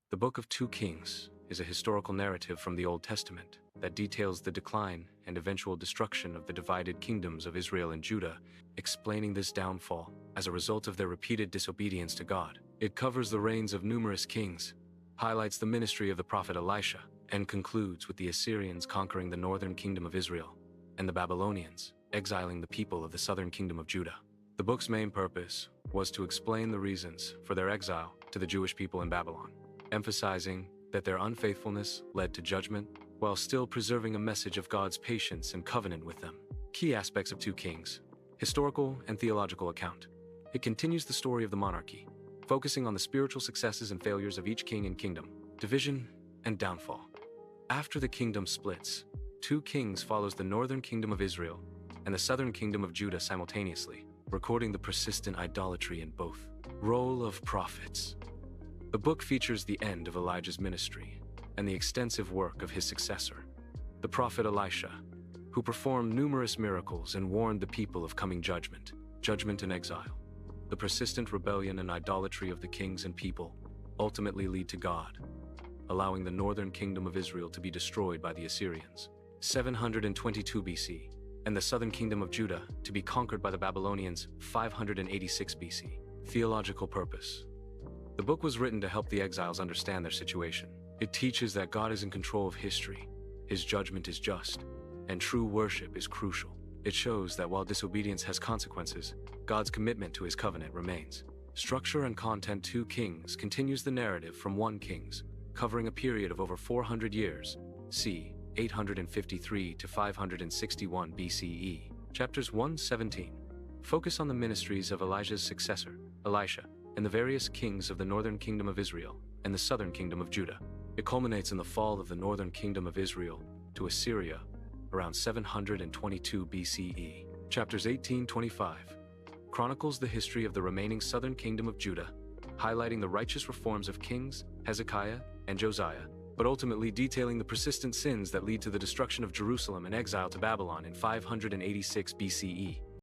The Book of 2 Kings is a historical narrative from the Old Testament that details the decline and eventual destruction of the divided kingdoms of Israel and Judah, explaining this downfall as a result of their repeated disobedience to God. It covers the reigns of numerous kings, highlights the ministry of the prophet Elisha, and concludes with the Assyrians conquering the northern kingdom of Israel and the Babylonians exiling the people of the southern kingdom of Judah. The book's main purpose was to explain the reasons for their exile to the Jewish people in Babylon, emphasizing that their unfaithfulness led to judgment while still preserving a message of God's patience and covenant with them. Key aspects of 2 Kings: historical and theological account. It continues the story of the monarchy, focusing on the spiritual successes and failures of each king and kingdom, division and downfall. After the kingdom splits, 2 Kings follows the northern kingdom of Israel and the southern kingdom of Judah simultaneously, recording the persistent idolatry in both. Role of prophets. The book features the end of Elijah's ministry and the extensive work of his successor, the prophet Elisha, who performed numerous miracles and warned the people of coming judgment and exile. The persistent rebellion and idolatry of the kings and people ultimately lead to God, allowing the northern kingdom of Israel to be destroyed by the Assyrians, 722 BC, and the southern kingdom of Judah to be conquered by the Babylonians, 586 BC. Theological purpose. The book was written to help the exiles understand their situation. It teaches that God is in control of history, His judgment is just, and true worship is crucial. It shows that while disobedience has consequences, God's commitment to His covenant remains. Structure and content. 2 Kings continues the narrative from 1 Kings, covering a period of over 400 years, c. 853 to 561 BCE. Chapters 1-17 focus on the ministries of Elijah's successor, Elisha, and the various kings of the northern kingdom of Israel and the southern kingdom of Judah. It culminates in the fall of the northern kingdom of Israel to Assyria around 722 BCE. Chapters 18-25 chronicles the history of the remaining southern kingdom of Judah, highlighting the righteous reforms of kings Hezekiah and Josiah, but ultimately detailing the persistent sins that lead to the destruction of Jerusalem and exile to Babylon in 586 BCE.